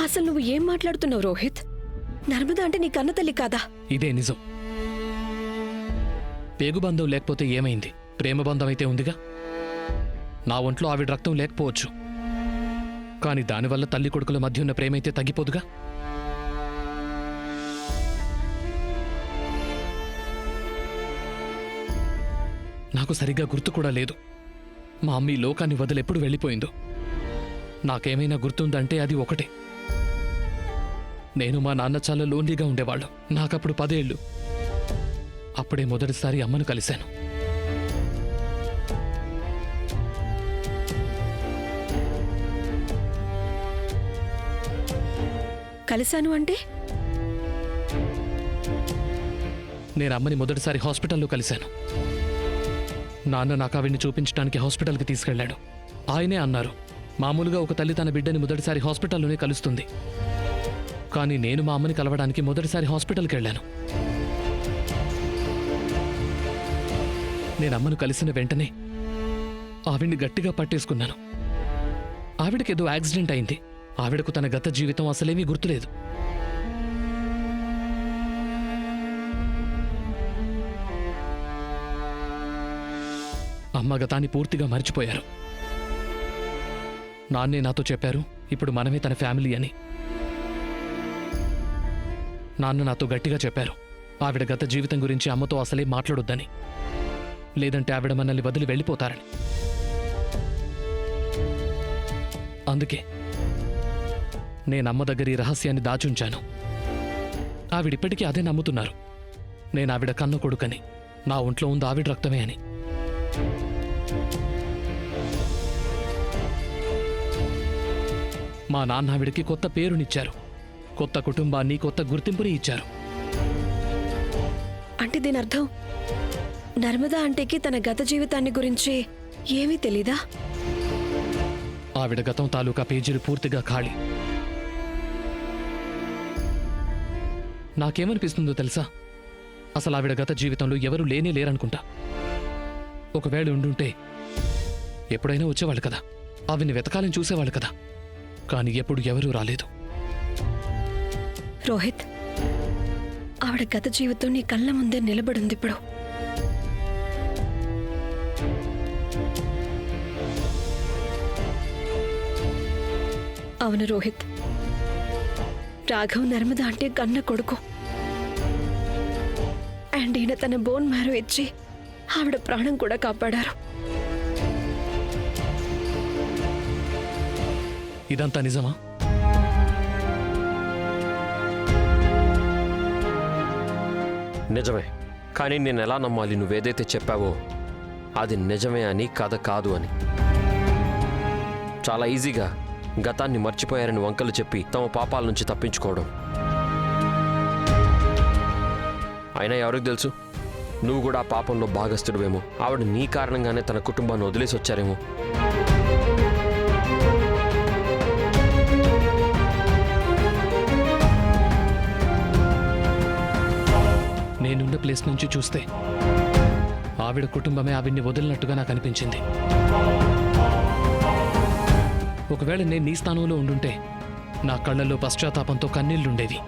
అసలు నువ్వు ఏం మాట్లాడుతున్నావు రోహిత్? నర్మద అంటే నీ కన్న తల్లి కాదా? ఇదే నిజం. పేగుబంధం లేకపోతే ఏమైంది? ప్రేమబంధం అయితే ఉందిగా. నా ఒంట్లో ఆవిడ రక్తం లేకపోవచ్చు, కానీ దానివల్ల తల్లి కొడుకుల మధ్య ఉన్న ప్రేమైతే తగ్గిపోదుగా. నాకు సరిగ్గా గుర్తు కూడా లేదు మా అమ్మ ఈ లోకాన్ని వదిలెప్పుడు వెళ్ళిపోయిందో. నాకేమైనా గుర్తుందంటే అది ఒకటే, నేను మా నాన్న చాలా లోన్లీగా ఉండేవాళ్ళం. నాకప్పుడు 10 ఏళ్ళు. అప్పుడే మొదటిసారి అమ్మను కలిశాను. కలిశాను అంటే? నేను అమ్మని మొదటిసారి హాస్పిటల్లో కలిశాను. నాన్న నాకు ఆవిడ్ని చూపించడానికి హాస్పిటల్కి తీసుకెళ్లాడు. ఆయనే అన్నారు, మామూలుగా ఒక తల్లి తన బిడ్డని మొదటిసారి హాస్పిటల్లోనే కలుస్తుంది, కానీ నేను మా అమ్మని కలవడానికి మొదటిసారి హాస్పిటల్కి వెళ్ళాను. నేను అమ్మను కలిసిన వెంటనే ఆవిడ్ని గట్టిగా పట్టేసుకున్నాను. ఆవిడకేదో యాక్సిడెంట్ అయింది. ఆవిడకు తన గత జీవితం అసలేమీ గుర్తులేదు. అమ్మ గతాన్ని పూర్తిగా మర్చిపోయారు. నాన్నే నాతో చెప్పారు, ఇప్పుడు మనమే తన ఫ్యామిలీ అని. నాన్న నాతో గట్టిగా చెప్పారు, ఆవిడ గత జీవితం గురించి అమ్మతో అసలే మాట్లాడొద్దని, లేదంటే ఆవిడ మనల్ని వదిలి వెళ్ళిపోతారని. అందుకే నేనమ్మ దగ్గర ఈ రహస్యాన్ని దాచుంచాను. ఆవిడిప్పటికీ అదే నమ్ముతున్నారు, నేను ఆవిడ కన్న కొడుకని, నా ఒంట్లో ఉంది ఆవిడ రక్తమే అని. మా నాన్న ఆవిడికి కొత్త పేరునిచ్చారు, కొత్త కుటుంబాన్ని, కొత్త గుర్తింపుని ఇచ్చారు. అంటే దీని అర్థం నర్మదా అంటేకి తన గత జీవితాన్ని గురించి ఏమీ తెలీదా? ఆవిడ గతం తాలూకా పేజీలు పూర్తిగా ఖాళీ. నాకేమనిపిస్తుందో తెలుసా? అసలు ఆవిడ గత జీవితంలో ఎవరూ లేనే లేరనుకుంటా. ఒకవేళ ఉండుంటే ఎప్పుడైనా వచ్చేవాళ్ళు కదా, ఆవిడ్ని వెతకాలని చూసేవాళ్ళు కదా, కానీ ఎప్పుడు ఎవరూ రాలేదు. రోహిత్, ఆవిడ గత జీవితం నీ కళ్ళ ముందే నిలబడింది ఇప్పుడు. అవును రోహిత్, రాఘవ్ నర్మద అంటే కన్న కొడుకు. అండ్ ఈయన తన బోన్ మ్యారో ఇచ్చి ఆవిడ ప్రాణం కూడా కాపాడారు. ఇదంతా నిజమా? నిజమే, కానీ నేను ఎలా నమ్మాలి నువ్వేదైతే చెప్పావో అది నిజమే అని, కథ కాదు అని? చాలా ఈజీగా గతాన్ని మర్చిపోయారని వంకలు చెప్పి తమ పాపాల నుంచి తప్పించుకోవడం. అయినా ఎవరికి తెలుసు, నువ్వు కూడా ఆ పాపంలో భాగస్థుడివేమో. ఆవిడ నీ కారణంగానే తన కుటుంబాన్ని వదిలేసి వచ్చారేమో. నేనున్న ప్లేస్ నుంచి చూస్తే ఆవిడ కుటుంబమే ఆవిడ్ని వదిలినట్టుగా నాకు అనిపించింది. ఒకవేళ నేను నీ స్థానంలో ఉండుంటే నా కళ్ళల్లో పశ్చాత్తాపంతో కన్నీళ్లుండేవి,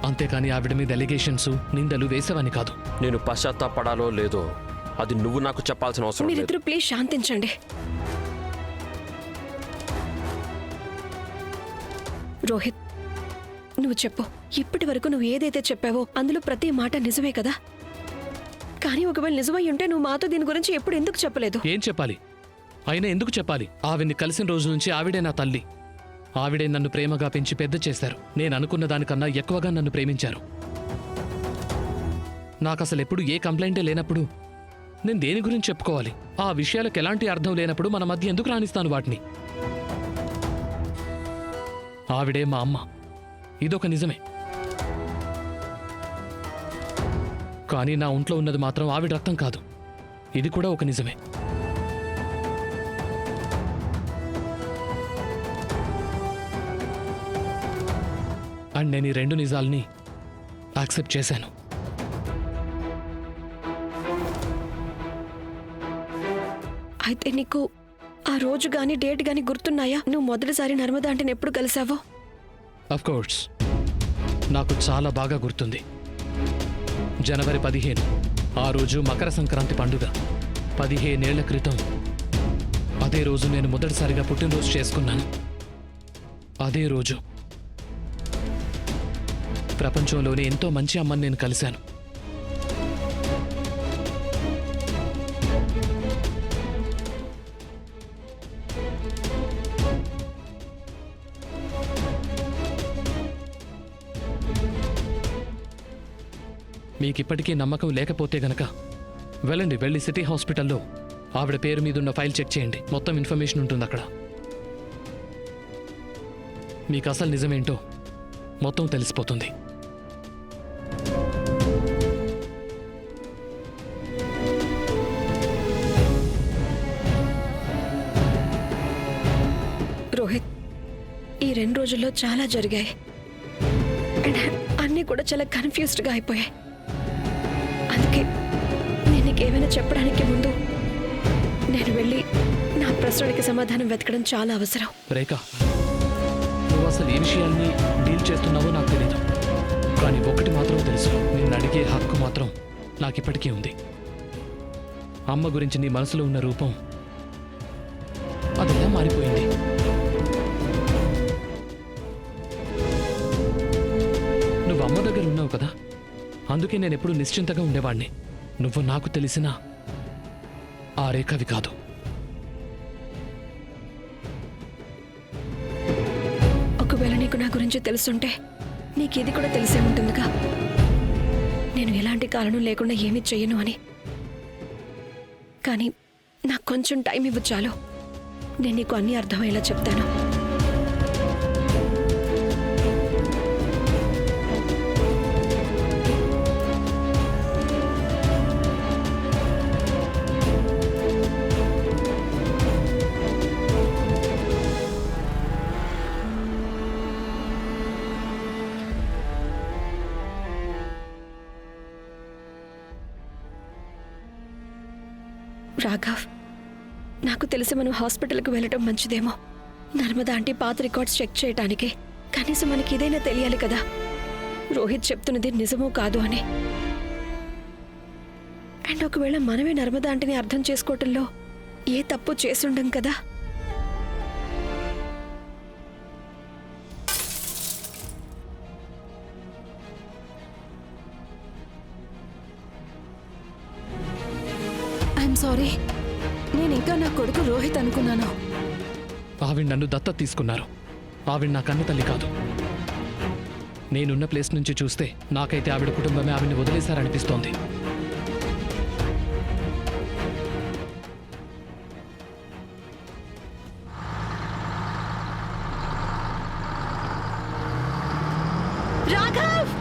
అంతేకాని ఆవిడ మీద ఎలిగేషన్స్, నిందలు వేసేవని కాదు. నేను పశ్చాత్తాపడాలో లేదో అది నువ్వు నాకు చెప్పాల్సిన అవసరం లేదు. మీరిద్దరూ ప్లీజ్ శాంతించండి. రోహిత్, నువ్వు చెప్పు, ఇప్పటి వరకు నువ్వు ఏదైతే చెప్పావో అందులో ప్రతి మాట నిజమే కదా? కానీ ఒకవేళ నిజమై ఉంటే నువ్వు మాతో దీని గురించి ఎప్పుడు ఎందుకు చెప్పలేదు? ఏం చెప్పాలి? అయినా ఎందుకు చెప్పాలి? ఆవిడ్ని కలిసిన రోజు నుంచి ఆవిడే నా తల్లి. ఆవిడే నన్ను ప్రేమగా పెంచి పెద్ద చేశారు. నేను అనుకున్న దానికన్నా ఎక్కువగా నన్ను ప్రేమించారు. నాకసలు ఎప్పుడు ఏ కంప్లైంటే లేనప్పుడు నేను దేని గురించి చెప్పుకోవాలి? ఆ విషయాలకు ఎలాంటి అర్థం లేనప్పుడు మన మధ్య ఎందుకు రాణిస్తాను వాటిని? ఆవిడే మా అమ్మ, ఇదొక నిజమే. కానీ నా ఒంట్లో ఉన్నది మాత్రం ఆవిడ రక్తం కాదు, ఇది కూడా ఒక నిజమే. అండ్ నేను ఈ 2 నిజాల్ని యాక్సెప్ట్ చేశాను. అయితే నీకు ఆ రోజు గాని డేట్ గాని గుర్తున్నాయా? నువ్వు మొదటిసారి నర్మదా అంటే ఎప్పుడు కలిసావో? అఫ్ కోర్స్ నాకు చాలా బాగా గుర్తుంది. జనవరి 15 ఆ రోజు మకర సంక్రాంతి పండుగ. 15 ఏళ్ల క్రితం అదే రోజు నేను మొదటిసారిగా పుట్టినరోజు చేసుకున్నాను. అదే రోజు ప్రపంచంలోని ఎంతో మంచి అమ్మని నేను కలిశాను. మీకిప్పటికీ నమ్మకం లేకపోతే గనక వెళ్ళి సిటీ హాస్పిటల్లో ఆవిడ పేరు మీదున్న ఫైల్ చెక్ చేయండి. మొత్తం ఇన్ఫర్మేషన్ ఉంటుంది అక్కడ. మీకు అసలు నిజమేంటో మొత్తం తెలిసిపోతుంది. రోహిత్, ఈ 2 రోజుల్లో చాలా జరిగాయి అండ్ అన్నీ కూడా చాలా కన్ఫ్యూజ్డ్గా అయిపోయాయి. అందుకే నేను నీకేమైనా చెప్పడానికి ముందు నేను వెళ్ళి నా ప్రశ్నలకి సమాధానం వెతకడం చాలా అవసరం. రేఖ, నువ్వు అసలు ఏ విషయాల్ని డీల్ చేస్తున్నావో నాకు తెలీదు. కానీ ఒకటి మాత్రం తెలుసు, నిన్ను అడిగే హక్కు మాత్రం నాకిప్పటికీ ఉంది. అమ్మ గురించి నీ మనసులో ఉన్న రూపం అదెలా మారిపోయింది? నువ్వు అమ్మ దగ్గర ఉన్నావు కదా, అందుకే నేను ఎప్పుడు నిశ్చింతగా ఉండేవాణ్ణి. నువ్వు నాకు తెలిసిన ఆ రేఖవి కాదు. ఒకవేళ నీకు నా గురించి తెలుసుంటే నీకు ఇది కూడా తెలిసే ఉంటుందిగా, నేను ఎలాంటి కారణం లేకుండా ఏమీ చెయ్యను అని. కానీ నాకు కొంచెం టైం ఇవ్వు చాలు, నేను నీకు అన్నీ అర్థమయ్యేలా చెప్తాను. రాఘవ్, నాకు తెలిసి మనం హాస్పిటల్కి వెళ్ళటం మంచిదేమో. నర్మదా ఆంటీ పాత రికార్డ్స్ చెక్ చేయటానికి కనీసం మనకి ఇదైనా తెలియాలి కదా, రోహిత్ చెప్తున్నది నిజమో కాదు అని. అండ్ ఒకవేళ మనమే నర్మదా ఆంటీని అర్థం చేసుకోవటంలో ఏ తప్పు చేసుండం కదా. ఐఎమ్ సారీ, నేను ఇంకా నా కొడుకు రోహిత్ అనుకున్నాను. ఆవిడ నన్ను దత్తత తీసుకున్నారు. ఆవిడ నా కన్న తల్లి కాదు. నేనున్న ప్లేస్ నుంచి చూస్తే నాకైతే ఆవిడ కుటుంబమే ఆవిడ్ని వదిలేశారనిపిస్తోంది. రాఘవ్!